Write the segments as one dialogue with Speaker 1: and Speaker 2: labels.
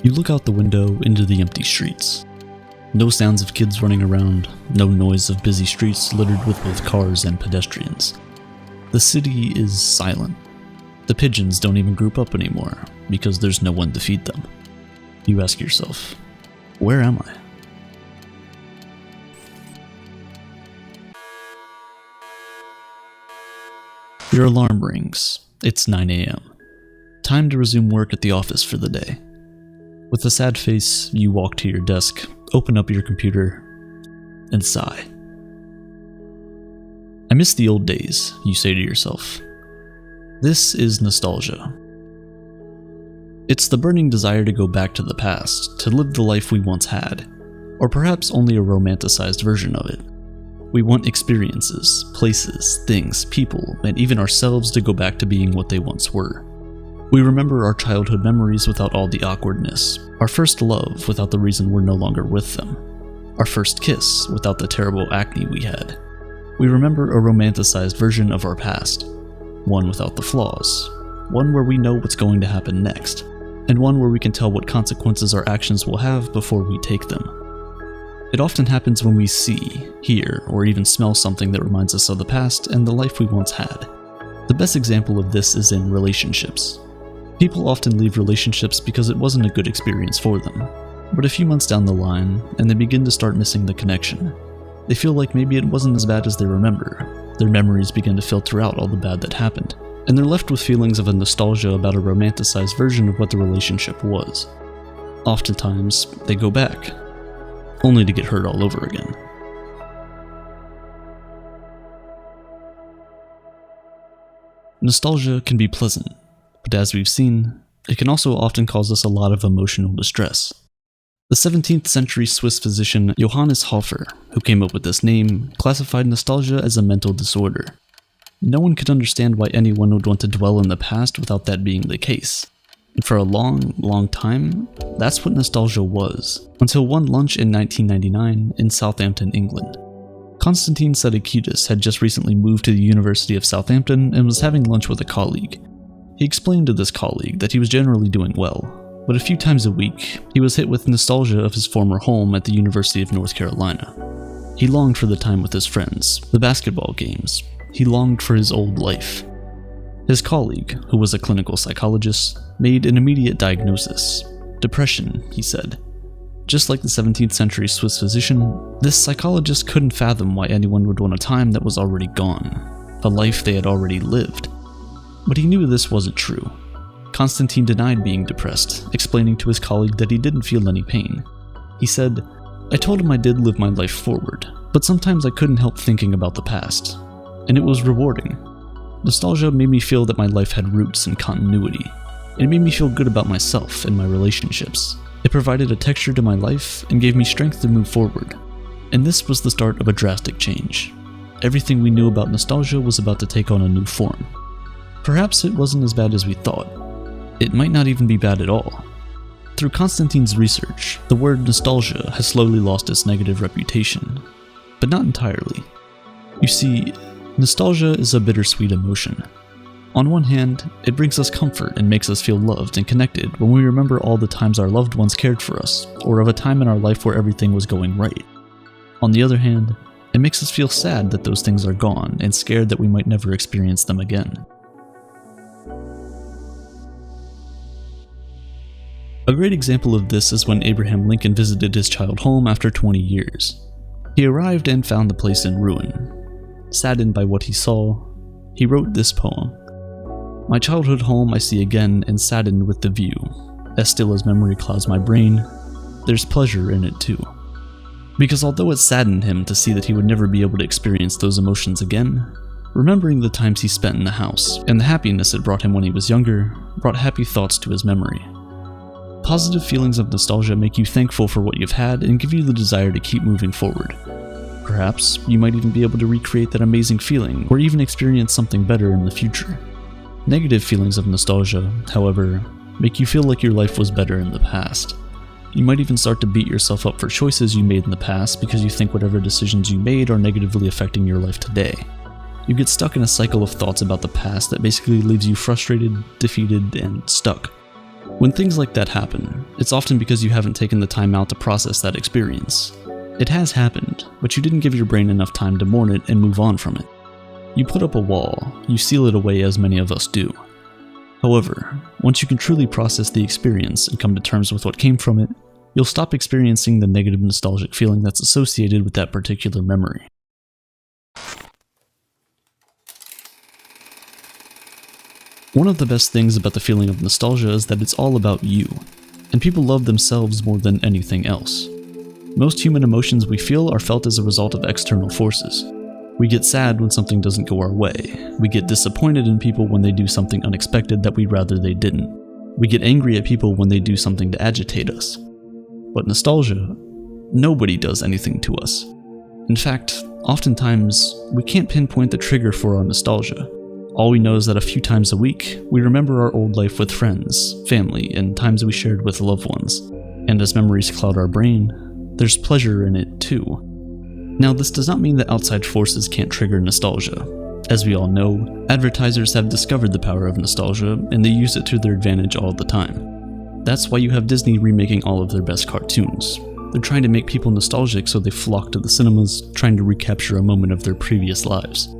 Speaker 1: You look out the window into the empty streets. No sounds of kids running around, no noise of busy streets littered with both cars and pedestrians. The city is silent. The pigeons don't even group up anymore, because there's no one to feed them. You ask yourself, where am I? Your alarm rings. It's 9 a.m. Time to resume work at the office for the day. With a sad face, you walk to your desk, open up your computer, and sigh. I miss the old days, you say to yourself. This is nostalgia. It's the burning desire to go back to the past, to live the life we once had, or perhaps only a romanticized version of it. We want experiences, places, things, people, and even ourselves to go back to being what they once were. We remember our childhood memories without all the awkwardness, our first love without the reason we're no longer with them, our first kiss without the terrible acne we had. We remember a romanticized version of our past, one without the flaws, one where we know what's going to happen next, and one where we can tell what consequences our actions will have before we take them. It often happens when we see, hear, or even smell something that reminds us of the past and the life we once had. The best example of this is in relationships. People often leave relationships because it wasn't a good experience for them, but a few months down the line, and they begin to start missing the connection. They feel like maybe it wasn't as bad as they remember. Their memories begin to filter out all the bad that happened, and they're left with feelings of a nostalgia about a romanticized version of what the relationship was. Oftentimes, they go back, only to get hurt all over again. Nostalgia can be pleasant, but as we've seen, it can also often cause us a lot of emotional distress. The 17th century Swiss physician Johannes Hofer, who came up with this name, classified nostalgia as a mental disorder. No one could understand why anyone would want to dwell in the past without that being the case. And for a long time, that's what nostalgia was, until one lunch in 1999 in Southampton, England. Konstantin Sedekidis had just recently moved to the University of Southampton and was having lunch with a colleague. He explained to this colleague that he was generally doing well, but a few times a week, he was hit with nostalgia of his former home at the University of North Carolina. He longed for the time with his friends, the basketball games. He longed for his old life. His colleague, who was a clinical psychologist, made an immediate diagnosis. Depression, he said. Just like the 17th century Swiss physician, this psychologist couldn't fathom why anyone would want a time that was already gone, a life they had already lived. But he knew this wasn't true. Konstantin denied being depressed, explaining to his colleague that he didn't feel any pain. He said, "I told him I did live my life forward, but sometimes I couldn't help thinking about the past, and it was rewarding. Nostalgia made me feel that my life had roots and continuity. It made me feel good about myself and my relationships. It provided a texture to my life and gave me strength to move forward. And this was the start of a drastic change. Everything we knew about nostalgia was about to take on a new form. Perhaps it wasn't as bad as we thought. It might not even be bad at all." Through Konstantin's research, the word nostalgia has slowly lost its negative reputation, but not entirely. You see, nostalgia is a bittersweet emotion. On one hand, it brings us comfort and makes us feel loved and connected when we remember all the times our loved ones cared for us, or of a time in our life where everything was going right. On the other hand, it makes us feel sad that those things are gone and scared that we might never experience them again. A great example of this is when Abraham Lincoln visited his childhood home after 20 years. He arrived and found the place in ruin. Saddened by what he saw, he wrote this poem. "My childhood home I see again and saddened with the view. As still as memory clouds my brain, there's pleasure in it too." Because although it saddened him to see that he would never be able to experience those emotions again, remembering the times he spent in the house and the happiness it brought him when he was younger brought happy thoughts to his memory. Positive feelings of nostalgia make you thankful for what you've had and give you the desire to keep moving forward. Perhaps you might even be able to recreate that amazing feeling or even experience something better in the future. Negative feelings of nostalgia, however, make you feel like your life was better in the past. You might even start to beat yourself up for choices you made in the past because you think whatever decisions you made are negatively affecting your life today. You get stuck in a cycle of thoughts about the past that basically leaves you frustrated, defeated, and stuck. When things like that happen, it's often because you haven't taken the time out to process that experience. It has happened, but you didn't give your brain enough time to mourn it and move on from it. You put up a wall, you seal it away as many of us do. However, once you can truly process the experience and come to terms with what came from it, you'll stop experiencing the negative nostalgic feeling that's associated with that particular memory. One of the best things about the feeling of nostalgia is that it's all about you, and people love themselves more than anything else. Most human emotions we feel are felt as a result of external forces. We get sad when something doesn't go our way. We get disappointed in people when they do something unexpected that we'd rather they didn't. We get angry at people when they do something to agitate us. But nostalgia, nobody does anything to us. In fact, oftentimes, we can't pinpoint the trigger for our nostalgia. All we know is that a few times a week, we remember our old life with friends, family, and times we shared with loved ones. And as memories cloud our brain, there's pleasure in it too. Now, this does not mean that outside forces can't trigger nostalgia. As we all know, advertisers have discovered the power of nostalgia, and they use it to their advantage all the time. That's why you have Disney remaking all of their best cartoons. They're trying to make people nostalgic, so they flock to the cinemas, trying to recapture a moment of their previous lives.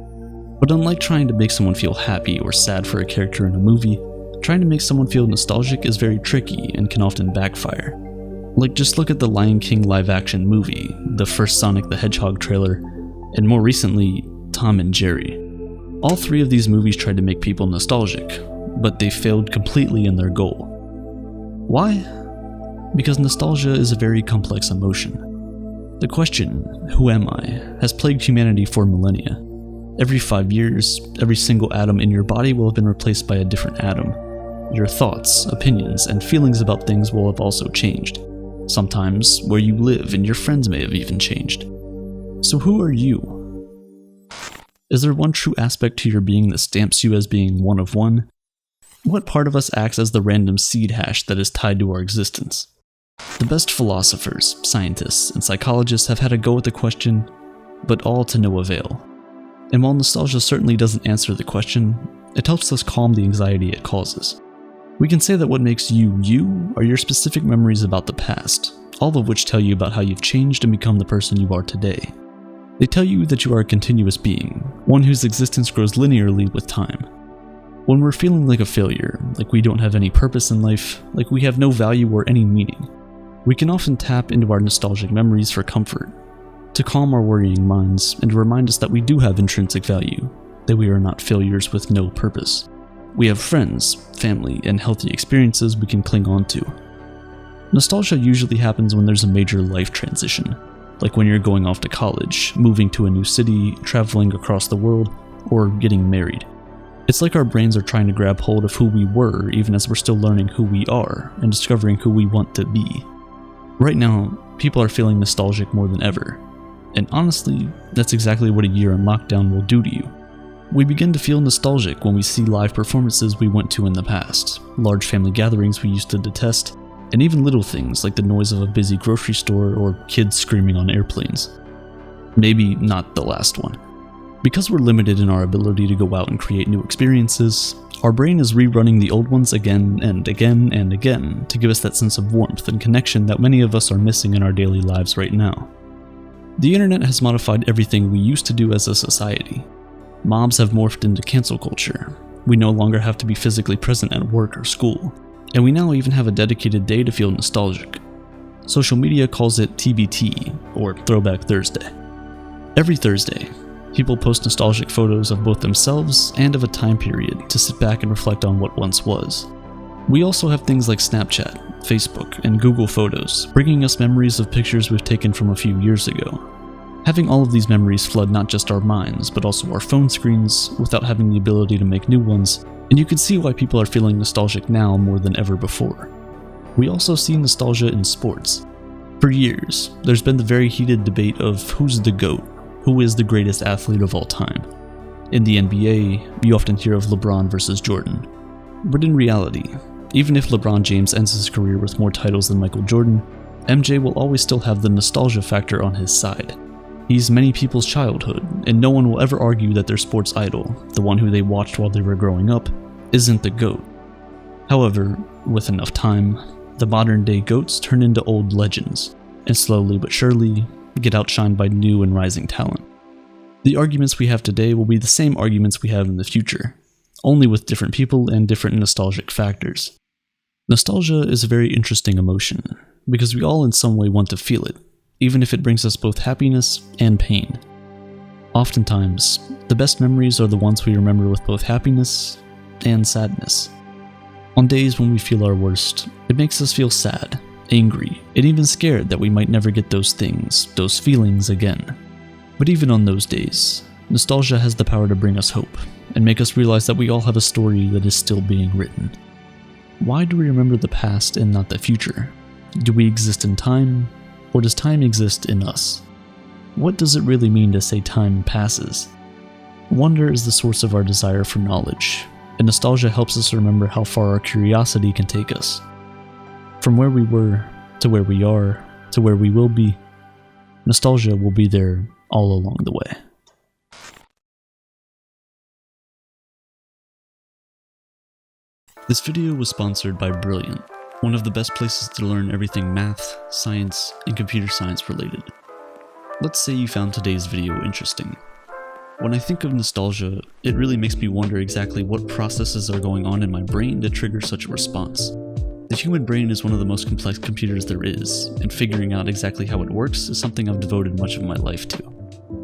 Speaker 1: But unlike trying to make someone feel happy or sad for a character in a movie, trying to make someone feel nostalgic is very tricky and can often backfire. Like, just look at the Lion King live-action movie, the first Sonic the Hedgehog trailer, and more recently, Tom and Jerry. All three of these movies tried to make people nostalgic, but they failed completely in their goal. Why? Because nostalgia is a very complex emotion. The question, who am I, has plagued humanity for millennia. Every 5 years, every single atom in your body will have been replaced by a different atom. Your thoughts, opinions, and feelings about things will have also changed. Sometimes where you live and your friends may have even changed. So who are you? Is there one true aspect to your being that stamps you as being one of one? What part of us acts as the random seed hash that is tied to our existence? The best philosophers, scientists, and psychologists have had a go at the question, but all to no avail. And while nostalgia certainly doesn't answer the question, it helps us calm the anxiety it causes. We can say that what makes you you are your specific memories about the past, all of which tell you about how you've changed and become the person you are today. They tell you that you are a continuous being, one whose existence grows linearly with time. When we're feeling like a failure, like we don't have any purpose in life, like we have no value or any meaning, we can often tap into our nostalgic memories for comfort, to calm our worrying minds and to remind us that we do have intrinsic value, that we are not failures with no purpose. We have friends, family, and healthy experiences we can cling on to. Nostalgia usually happens when there's a major life transition, like when you're going off to college, moving to a new city, traveling across the world, or getting married. It's like our brains are trying to grab hold of who we were even as we're still learning who we are and discovering who we want to be. Right now, people are feeling nostalgic more than ever. And honestly, that's exactly what a year in lockdown will do to you. We begin to feel nostalgic when we see live performances we went to in the past, large family gatherings we used to detest, and even little things like the noise of a busy grocery store or kids screaming on airplanes. Maybe not the last one. Because we're limited in our ability to go out and create new experiences, our brain is rerunning the old ones again and again and again to give us that sense of warmth and connection that many of us are missing in our daily lives right now. The internet has modified everything we used to do as a society. Mobs have morphed into cancel culture. We no longer have to be physically present at work or school, and we now even have a dedicated day to feel nostalgic. Social media calls it TBT, or Throwback Thursday. Every Thursday, people post nostalgic photos of both themselves and of a time period to sit back and reflect on what once was. We also have things like Snapchat, Facebook, and Google Photos, bringing us memories of pictures we've taken from a few years ago. Having all of these memories flood not just our minds, but also our phone screens, without having the ability to make new ones, and you can see why people are feeling nostalgic now more than ever before. We also see nostalgia in sports. For years, there's been the very heated debate of who's the GOAT, who is the greatest athlete of all time. In the NBA, you often hear of LeBron versus Jordan. But in reality, even if LeBron James ends his career with more titles than Michael Jordan, MJ will always still have the nostalgia factor on his side. He's many people's childhood, and no one will ever argue that their sports idol, the one who they watched while they were growing up, isn't the GOAT. However, with enough time, the modern day goats turn into old legends, and slowly but surely get outshined by new and rising talent. The arguments we have today will be the same arguments we have in the future, only with different people and different nostalgic factors. Nostalgia is a very interesting emotion, because we all in some way want to feel it, even if it brings us both happiness and pain. Oftentimes, the best memories are the ones we remember with both happiness and sadness. On days when we feel our worst, it makes us feel sad, angry, and even scared that we might never get those things, those feelings again. But even on those days, nostalgia has the power to bring us hope, and make us realize that we all have a story that is still being written. Why do we remember the past and not the future? Do we exist in time, or does time exist in us? What does it really mean to say time passes? Wonder is the source of our desire for knowledge, and nostalgia helps us remember how far our curiosity can take us. From where we were, to where we are, to where we will be, nostalgia will be there all along the way. This video was sponsored by Brilliant, one of the best places to learn everything math, science, and computer science related. Let's say you found today's video interesting. When I think of nostalgia, it really makes me wonder exactly what processes are going on in my brain to trigger such a response. The human brain is one of the most complex computers there is, and figuring out exactly how it works is something I've devoted much of my life to.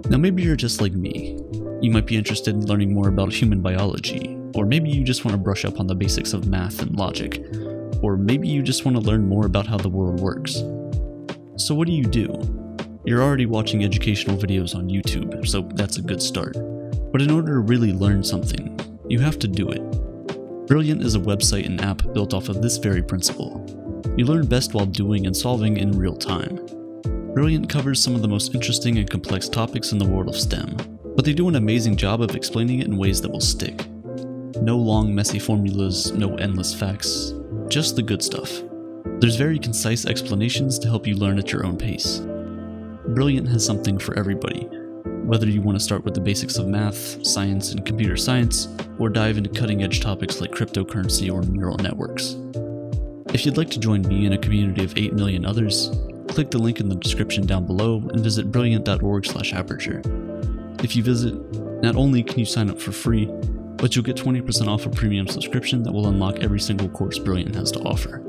Speaker 1: Now maybe you're just like me. You might be interested in learning more about human biology, or maybe you just want to brush up on the basics of math and logic, or maybe you just want to learn more about how the world works. So what do? You're already watching educational videos on YouTube, so that's a good start. But in order to really learn something, you have to do it. Brilliant is a website and app built off of this very principle. You learn best while doing and solving in real time. Brilliant covers some of the most interesting and complex topics in the world of STEM, but they do an amazing job of explaining it in ways that will stick. No long, messy formulas, no endless facts, just the good stuff. There's very concise explanations to help you learn at your own pace. Brilliant has something for everybody, whether you want to start with the basics of math, science, and computer science, or dive into cutting-edge topics like cryptocurrency or neural networks. If you'd like to join me in a community of 8 million others, click the link in the description down below and visit brilliant.org/aperture. If you visit, not only can you sign up for free, but you'll get 20% off a premium subscription that will unlock every single course Brilliant has to offer.